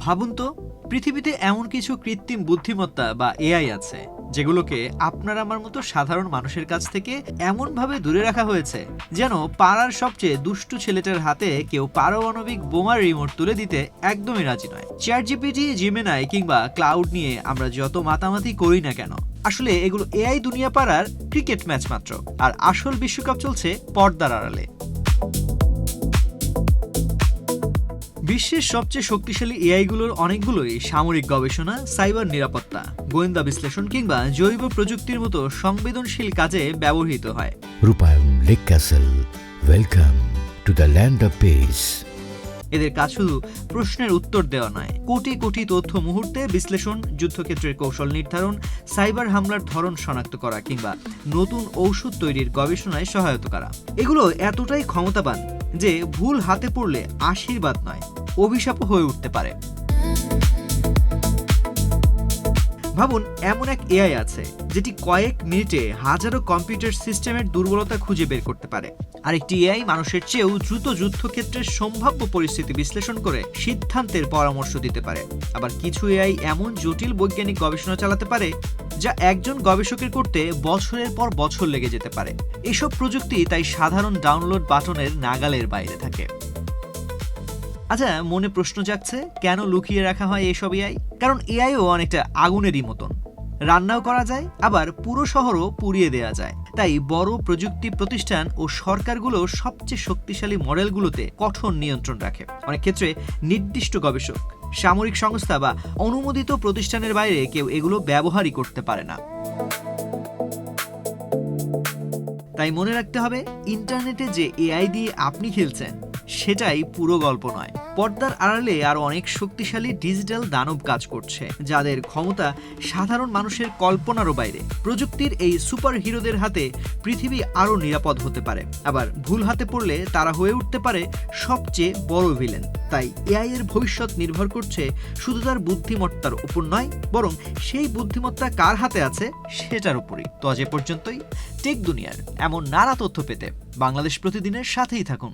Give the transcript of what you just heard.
ভাবুন তো, পৃথিবীতে এমন কিছু কৃত্রিম বুদ্ধিমত্তা বা এআই আছে যেগুলোকে আপনার আমার মতো সাধারণ মানুষের কাছ থেকে এমনভাবে দূরে রাখা হয়েছে যেন পাড়ার সবচেয়ে দুষ্টু ছেলেটার হাতে কেউ পারমাণবিক বোমার রিমোট তুলে দিতে একদমই রাজি নয়। চ্যাটজিপিটি, জিমিনাই কিংবা ক্লাউড নিয়ে আমরা যত মাতামাতি করি না কেন, আসলে এগুলো এআই দুনিয়া পাড়ার ক্রিকেট ম্যাচ মাত্র। আর আসল বিশ্বকাপ চলছে পর্দার আড়ালে। বিশ্বের সবচেয়ে শক্তিশালী এআইগুলোর অনেকগুলোই সামরিক গবেষণা, সাইবার নিরাপত্তা, গোয়েন্দা বিশ্লেষণ কিংবা জৈব প্রযুক্তির মতো সংবেদনশীল কাজে ব্যবহৃত হয়। রূপায়ণ lake castle, welcome to the land of piece. এদের কাজ শুধু প্রশ্নের উত্তর দেওয়া নয়, কোটি কোটি তথ্য মুহূর্তে বিশ্লেষণ, যুদ্ধক্ষেত্রের কৌশল নির্ধারণ, সাইবার হামলার ধরন শনাক্ত করা কিংবা নতুন ঔষধ তৈরির গবেষণায় সহায়তা করা। এগুলো এতটাই ক্ষমতাবান যে ভুল হাতে পড়লে আশীর্বাদ নয়, অভিশাপও হয়ে উঠতে পারে। ভাবুন, এমন এক এআই আছে যেটি কয়েক মিনিটে হাজারো কম্পিউটার সিস্টেমের দুর্বলতা খুঁজে বের করতে পারে। আরেকটি এআই মানুষের চেয়েও দ্রুত যুদ্ধক্ষেত্রের সম্ভাব্য পরিস্থিতি বিশ্লেষণ করে সিদ্ধান্তের পরামর্শ দিতে পারে। আবার কিছু এআই এমন জটিল বৈজ্ঞানিক গবেষণা চালাতে পারে যা একজন গবেষকের করতে বছরের পর বছর লেগে যেতে পারে। এসব প্রযুক্তি তাই সাধারণ ডাউনলোড বাটনের নাগালের বাইরে থাকে। আচ্ছা, মনে প্রশ্ন জাগছে, কেন লুকিয়ে রাখা হয় এসব এআই? কারণ এআইও অনেকটা আগুনেরই মতন, রান্নাও করা যায়, আবার পুরো শহরও পুড়িয়ে দেওয়া যায়। তাই বড় প্রযুক্তি প্রতিষ্ঠান ও সরকারগুলো সবচেয়ে শক্তিশালী মডেলগুলোতে কঠোর নিয়ন্ত্রণ রাখে। অনেক ক্ষেত্রে নির্দিষ্ট গবেষক, সামরিক সংস্থা বা অনুমোদিত প্রতিষ্ঠানের বাইরে কেউ এগুলো ব্যবহারই করতে পারে না। তাই মনে রাখতে হবে, ইন্টারনেটে যে এআই দিয়ে আপনি খেলছেন সেটাই পুরো গল্প নয়। পর্দার আড়ালে আরো অনেক শক্তিশালী ডিজিটাল দানব কাজ করছে, যাদের ক্ষমতা সাধারণ মানুষের কল্পনারও বাইরে। প্রযুক্তির এই সুপার হিরোদের হাতে পৃথিবী আরো নিরাপদ হতে পারে, আবার ভুল হাতে পড়লে তারা হয়ে উঠতে পারে সবচেয়ে বড় ভিলেন। তাই এআই এর ভবিষ্যৎ নির্ভর করছে শুধু তার বুদ্ধিমত্তার উপর নয়, বরং সেই বুদ্ধিমত্তা কার হাতে আছে সেটার উপরই। তো আজ এ পর্যন্তই। টেক দুনিয়ার এমন নানা তথ্য পেতে বাংলাদেশ প্রতিদিনের সাথেই থাকুন।